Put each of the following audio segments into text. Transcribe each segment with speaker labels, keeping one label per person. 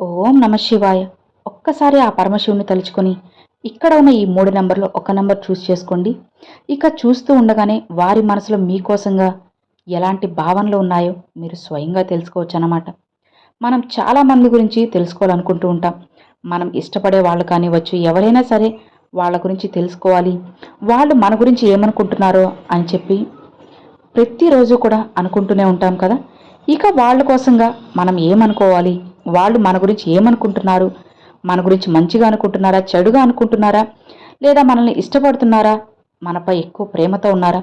Speaker 1: ఓం నమ శివాయ. ఒక్కసారి ఆ పరమశివుని తలుచుకొని ఇక్కడ ఉన్న ఈ 3 నంబర్‌లో ఒక నంబర్ చూస్ చేసుకోండి. ఇక చూస్తూ ఉండగానే వారి మనసులో మీకోసంగా ఎలాంటి భావనలు ఉన్నాయో మీరు స్వయంగా తెలుసుకోవచ్చన్నమాట. మనం చాలా మంది గురించి తెలుసుకోవాలనుకుంటూ ఉంటాం. మనం ఇష్టపడే వాళ్ళు కానివ్వచ్చు, ఎవరైనా సరే వాళ్ళ గురించి తెలుసుకోవాలి. వాళ్ళు మన గురించి ఏమనుకుంటున్నారో అని చెప్పి ప్రతిరోజు కూడా అనుకుంటూనే ఉంటాం కదా! ఇక వాళ్ళ కోసంగా మనం ఏమనుకోవాలి? వాళ్ళు మన గురించి ఏమనుకుంటున్నారు? మన గురించి మంచిగా అనుకుంటున్నారా? చెడుగా అనుకుంటున్నారా? లేదా మనల్ని ఇష్టపడుతున్నారా? మనపై ఎక్కువ ప్రేమతో ఉన్నారా?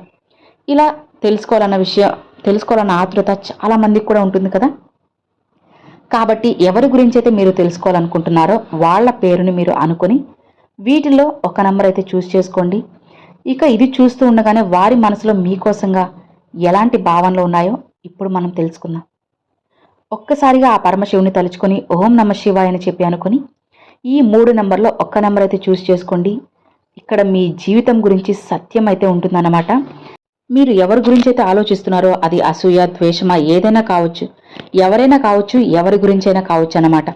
Speaker 1: ఇలా తెలుసుకోవాలన్న ఆతృత చాలా మందికి కూడా ఉంటుంది కదా! కాబట్టి ఎవరి గురించైతే మీరు తెలుసుకోవాలనుకుంటున్నారో వాళ్ళ పేరుని మీరు అనుకొని వీటిల్లో ఒక నంబర్ అయితే చూస్ చేసుకోండి. ఇక ఇది చూస్తూ ఉండగానే వారి మనసులో మీకోసంగా ఎలాంటి భావనలు ఉన్నాయో ఇప్పుడు మనం తెలుసుకుందాం. ఒక్కసారిగా ఆ పరమశివుని తలుచుకొని ఓం నమ శివాయ అని చెప్పి అనుకుని ఈ 3 నంబర్‌లో ఒక్క నంబర్ అయితే చూస్ చేసుకోండి. ఇక్కడ మీ జీవితం గురించి సత్యం అయితే ఉంటుందన్నమాట. మీరు ఎవరి గురించైతే ఆలోచిస్తున్నారో అది అసూయ, ద్వేషమా ఏదైనా కావచ్చు. ఎవరైనా కావచ్చు, ఎవరి గురించైనా కావచ్చన్నమాట.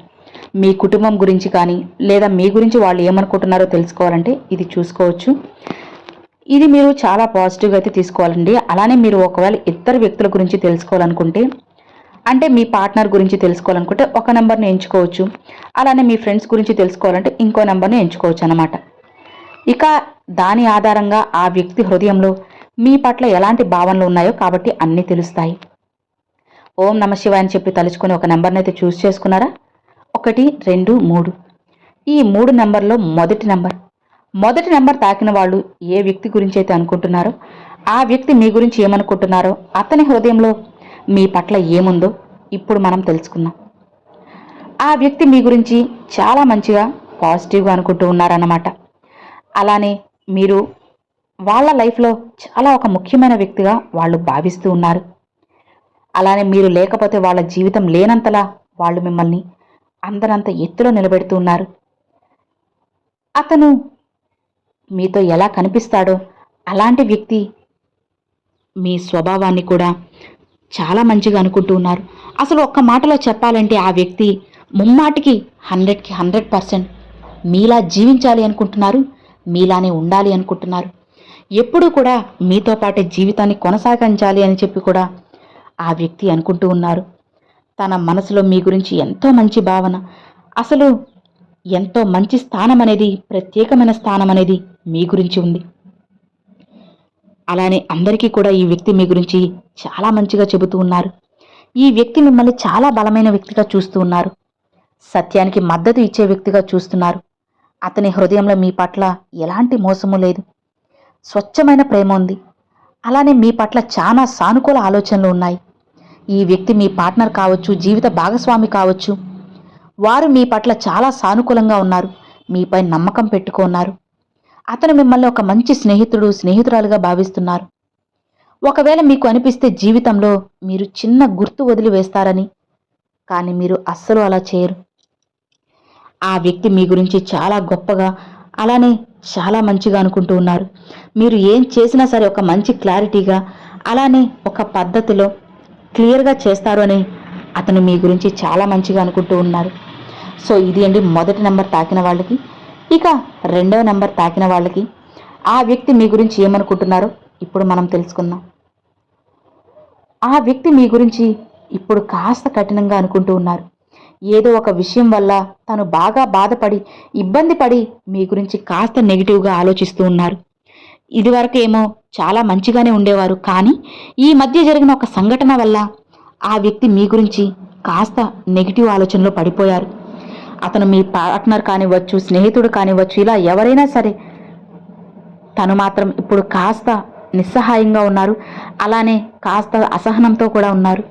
Speaker 1: మీ కుటుంబం గురించి కానీ, లేదా మీ గురించి వాళ్ళు ఏమనుకుంటున్నారో తెలుసుకోవాలంటే ఇది చూసుకోవచ్చు. ఇది మీరు చాలా పాజిటివ్‌గా అయితే తీసుకోవాలండి. అలానే మీరు ఒకవేళ ఇద్దరు వ్యక్తుల గురించి తెలుసుకోవాలనుకుంటే, అంటే మీ పార్ట్నర్ గురించి తెలుసుకోవాలనుకుంటే ఒక నంబర్‌ని ఎంచుకోవచ్చు. అలానే మీ ఫ్రెండ్స్ గురించి తెలుసుకోవాలంటే ఇంకో నంబర్‌ని ఎంచుకోవచ్చన్నమాట. ఇక దాని ఆధారంగా ఆ వ్యక్తి హృదయంలో మీ పట్ల ఎలాంటి భావనలు ఉన్నాయో కాబట్టి అన్నీ తెలుస్తాయి. ఓం నమ శివాయ అని చెప్పి తలుచుకొని ఒక నంబర్‌ని అయితే చూస్ చేసుకున్నారా? 1, 2, 3. ఈ 3 నంబర్‌లో మొదటి నంబర్ తాకిన వాళ్ళు ఏ వ్యక్తి గురించి అయితే అనుకుంటున్నారో ఆ వ్యక్తి మీ గురించి ఏమనుకుంటున్నారో అతని హృదయంలో మీ పట్ల ఏముందో ఇప్పుడు మనం తెలుసుకుందాం. ఆ వ్యక్తి మీ గురించి చాలా మంచిగా పాజిటివ్గా అనుకుంటూ ఉన్నారన్నమాట. అలానే మీరు వాళ్ళ లైఫ్లో చాలా ఒక ముఖ్యమైన వ్యక్తిగా వాళ్ళు భావిస్తూ ఉన్నారు. అలానే మీరు లేకపోతే వాళ్ళ జీవితం లేనంతలా వాళ్ళు మిమ్మల్ని అందరంత ఎత్తులో నిలబెడుతూ ఉన్నారు. అతను మీతో ఎలా కనిపిస్తాడో అలాంటి వ్యక్తి మీ స్వభావాన్ని కూడా చాలా మంచిగా అనుకుంటూ ఉన్నారు. అసలు ఒక్క మాటలో చెప్పాలంటే ఆ వ్యక్తి ముమ్మాటికి 100కి 100% మీలా జీవించాలి అనుకుంటున్నారు. మీలానే ఉండాలి అనుకుంటున్నారు. ఎప్పుడూ కూడా మీతో పాటే జీవితాన్ని కొనసాగించాలి అని చెప్పి కూడా ఆ వ్యక్తి అనుకుంటూ ఉన్నారు. తన మనసులో మీ గురించి ఎంతో మంచి భావన, అసలు ఎంతో మంచి స్థానం అనేది, ప్రత్యేకమైన స్థానం అనేది మీ గురించి ఉంది. అలానే అందరికీ కూడా ఈ వ్యక్తి మీ గురించి చాలా మంచిగా చెబుతూ ఉన్నారు. ఈ వ్యక్తి మిమ్మల్ని చాలా బలమైన వ్యక్తిగా చూస్తూ ఉన్నారు. సత్యానికి మద్దతు ఇచ్చే వ్యక్తిగా చూస్తున్నారు. అతని హృదయంలో మీ పట్ల ఎలాంటి మోసము లేదు. స్వచ్ఛమైన ప్రేమ ఉంది. అలానే మీ పట్ల చాలా సానుకూల ఆలోచనలు ఉన్నాయి. ఈ వ్యక్తి మీ పార్ట్నర్ కావచ్చు, జీవిత భాగస్వామి కావచ్చు. వారు మీ పట్ల చాలా సానుకూలంగా ఉన్నారు. మీపై నమ్మకం పెట్టుకున్నారు. అతను మిమ్మల్ని ఒక మంచి స్నేహితురాలుగా భావిస్తున్నారు. ఒకవేళ మీకు అనిపిస్తే జీవితంలో మీరు చిన్న గుర్తు వదిలి వేస్తారని, కానీ మీరు అస్సలు అలా చేయరు. ఆ వ్యక్తి మీ గురించి చాలా గొప్పగా, అలానే చాలా మంచిగా అనుకుంటూ ఉన్నారు. మీరు ఏం చేసినా సరే ఒక మంచి క్లారిటీగా, అలానే ఒక పద్ధతిలో క్లియర్గా చేస్తారు అని అతను మీ గురించి చాలా మంచిగా అనుకుంటూ ఉన్నారు. సో ఇది అండి మొదటి నెంబర్ తాకిన వాళ్ళకి. ఇక రెండవ నెంబర్ తాకిన వాళ్ళకి ఆ వ్యక్తి మీ గురించి ఏమనుకుంటున్నారో ఇప్పుడు మనం తెలుసుకుందాం. ఆ వ్యక్తి మీ గురించి ఇప్పుడు కాస్త కఠినంగా అనుకుంటూ ఉన్నారు. ఏదో ఒక విషయం వల్ల తను బాగా బాధపడి, ఇబ్బంది పడి మీ గురించి కాస్త నెగిటివ్గా ఆలోచిస్తూ ఉన్నారు. ఇదివరకు ఏమో చాలా మంచిగానే ఉండేవారు, కానీ ఈ మధ్య జరిగిన ఒక సంఘటన వల్ల ఆ వ్యక్తి మీ గురించి కాస్త నెగిటివ్ ఆలోచనలో పడిపోయారు. అతను మీ పార్ట్నర్ కానివ్వచ్చు, స్నేహితుడు కానివ్వచ్చు, ఇలా ఎవరైనా సరే తను మాత్రం ఇప్పుడు కాస్త నిస్సహాయంగా ఉన్నారు. అలానే కాస్త అసహనంతో కూడా ఉన్నారు.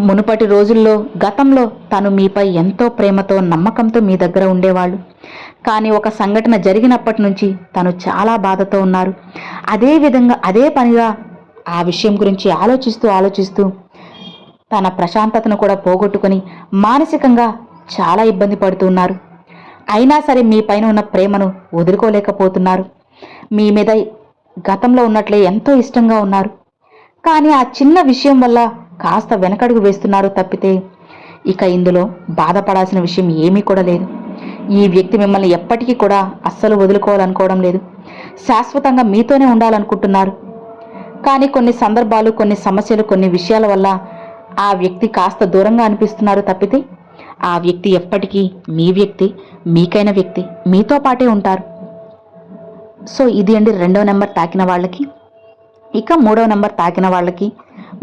Speaker 1: మునుపటి రోజుల్లో, గతంలో తను మీపై ఎంతో ప్రేమతో, నమ్మకంతో మీ దగ్గర ఉండేవాళ్ళు. కానీ ఒక సంఘటన జరిగినప్పటి నుంచి తను చాలా బాధతో ఉన్నారు. అదే పనిగా ఆ విషయం గురించి ఆలోచిస్తూ తన ప్రశాంతతను కూడా పోగొట్టుకుని మానసికంగా చాలా ఇబ్బంది పడుతూ ఉన్నారు. అయినా సరే మీ పైన ఉన్న ప్రేమను వదులుకోలేకపోతున్నారు. మీ మీద గతంలో ఉన్నట్లే ఎంతో ఇష్టంగా ఉన్నారు. కానీ ఆ చిన్న విషయం వల్ల కాస్త వెనకడుగు వేస్తున్నారు తప్పితే ఇక ఇందులో బాధపడాల్సిన విషయం ఏమీ కూడా లేదు. ఈ వ్యక్తి మిమ్మల్ని ఎప్పటికీ కూడా అస్సలు వదులుకోవాలనుకోవడం లేదు. శాశ్వతంగా మీతోనే ఉండాలనుకుంటున్నారు. కానీ కొన్ని సందర్భాలు, కొన్ని సమస్యలు, కొన్ని విషయాల వల్ల ఆ వ్యక్తి కాస్త దూరంగా అనిపిస్తున్నారు తప్పితే ఆ వ్యక్తి ఎప్పటికీ మీ వ్యక్తి, మీకైన వ్యక్తి, మీతో పాటే ఉంటారు. సో ఇది అండి 2వ నెంబర్ తాకిన వాళ్ళకి. ఇక 3వ నెంబర్ తాకిన వాళ్ళకి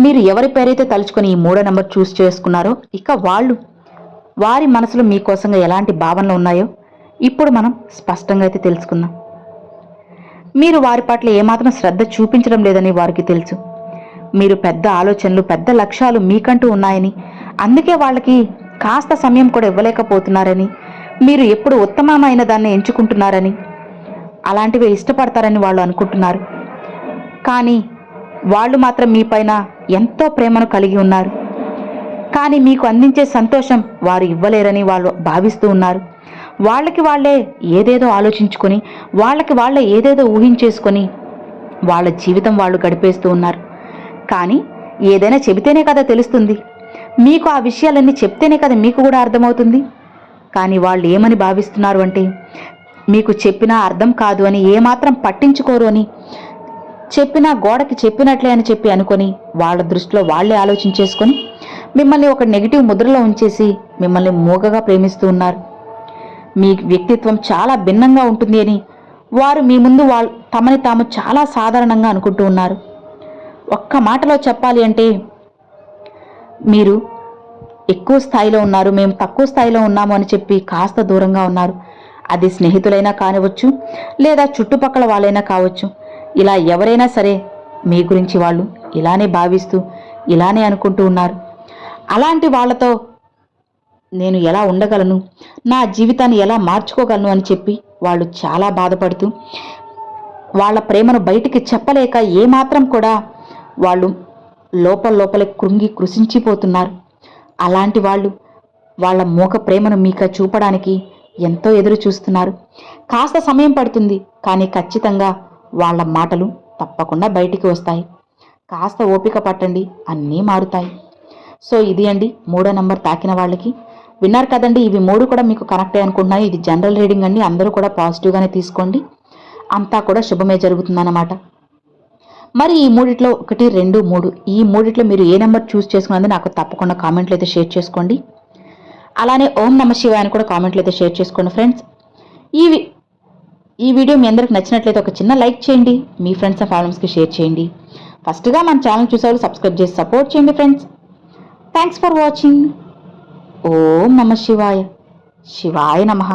Speaker 1: మీరు ఎవరి పేరైతే తలుచుకొని ఈ 3వ నెంబర్ చూస్ చేసుకున్నారో ఇక వారి మనసులో మీకోసంగా ఎలాంటి భావనలు ఉన్నాయో ఇప్పుడు మనం స్పష్టంగా అయితే తెలుసుకుందాం. మీరు వారి పట్ల ఏమాత్రం శ్రద్ధ చూపించడం లేదని వారికి తెలుసు. మీరు పెద్ద ఆలోచనలు, పెద్ద లక్ష్యాలు మీకంటూ ఉన్నాయని, అందుకే వాళ్ళకి కాస్త సమయం కూడా ఇవ్వలేకపోతున్నారని, మీరు ఎప్పుడు ఉత్తమమైన దాన్ని ఎంచుకుంటున్నారని, అలాంటివి ఇష్టపడతారని వాళ్ళు అనుకుంటున్నారు. కానీ వాళ్ళు మాత్రం మీపైన ఎంతో ప్రేమను కలిగి ఉన్నారు. కానీ మీకు అందించే సంతోషం వారు ఇవ్వలేరని వాళ్ళు భావిస్తూ ఉన్నారు. వాళ్ళకి వాళ్ళే ఏదేదో ఆలోచించుకొని, వాళ్ళకి వాళ్ళే ఏదేదో ఊహించేసుకొని వాళ్ళ జీవితం వాళ్ళు గడిపేస్తూ ఉన్నారు. కానీ ఏదైనా చెబితేనే కదా తెలుస్తుంది. మీకు ఆ విషయాలన్నీ చెప్తేనే కదా మీకు కూడా అర్థమవుతుంది. కానీ వాళ్ళు ఏమని భావిస్తున్నారు అంటే, మీకు చెప్పినా అర్థం కాదు అని, ఏమాత్రం పట్టించుకోరు అని, చెప్పినా గోడకి చెప్పినట్లే అని చెప్పి అనుకొని వాళ్ళ దృష్టిలో వాళ్ళే ఆలోచించేసుకొని మిమ్మల్ని ఒక నెగిటివ్ ముద్రలో ఉంచేసి మిమ్మల్ని మూగగా ప్రేమిస్తూ ఉన్నారు. మీ వ్యక్తిత్వం చాలా భిన్నంగా ఉంటుంది అని వారు మీ ముందు తమని తాము చాలా సాధారణంగా అనుకుంటూ ఉన్నారు. ఒక్క మాటలో చెప్పాలి అంటే మీరు ఎక్కువ స్థాయిలో ఉన్నారు, మేము తక్కువ స్థాయిలో ఉన్నాము అని చెప్పి కాస్త దూరంగా ఉన్నారు. అది స్నేహితులైనా కానివచ్చు, లేదా చుట్టుపక్కల వాళ్ళైనా కావచ్చు. ఇలా ఎవరైనా సరే మీ గురించి వాళ్ళు ఇలానే భావిస్తూ ఇలానే అనుకుంటూ ఉన్నారు. అలాంటి వాళ్ళతో నేను ఎలా ఉండగలను, నా జీవితాన్ని ఎలా మార్చుకోగలను అని చెప్పి వాళ్ళు చాలా బాధపడుతూ వాళ్ళ ప్రేమను బయటికి చెప్పలేక ఏమాత్రం కూడా వాళ్ళు లోపలే కృంగి కృషించిపోతున్నారు. అలాంటి వాళ్ళు వాళ్ళ మూక ప్రేమను మీకు చూపడానికి ఎంతో ఎదురు చూస్తున్నారు. కాస్త సమయం పడుతుంది, కానీ ఖచ్చితంగా వాళ్ళ మాటలు తప్పకుండా బయటికి వస్తాయి. కాస్త ఓపిక పట్టండి, అన్నీ మారుతాయి. సో ఇది అండి 3వ నెంబర్ తాకిన వాళ్ళకి. విన్నారు కదండి, ఇవి 3 కూడా మీకు కనెక్ట్ అయ్యి అనుకుంటున్నాను. ఇది జనరల్ రీడింగ్ అండి, అందరూ కూడా పాజిటివ్గానే తీసుకోండి. అంతా కూడా శుభమే జరుగుతుందన్నమాట. మరి ఈ 3 1, 2, 3 ఈ 3 మీరు ఏ నెంబర్ చూస్ చేసుకున్నది నాకు తప్పకుండా కామెంట్లు అయితే షేర్ చేసుకోండి. అలానే ఓం నమ శివాయ అని కూడా కామెంట్లు అయితే షేర్ చేసుకోండి ఫ్రెండ్స్. ఈ వీడియో మీ అందరికి నచ్చినట్లయితే ఒక చిన్న లైక్ చేయండి, మీ ఫ్రెండ్స్ అండ్ ఫ్యామిలీస్కి షేర్ చేయండి. ఫస్ట్గా మన ఛానల్ చూసేవాళ్ళు సబ్స్క్రైబ్ చేసి సపోర్ట్ చేయండి ఫ్రెండ్స్. Thanks for watching. ఓం నమ శివాయ. శివాయ నమః.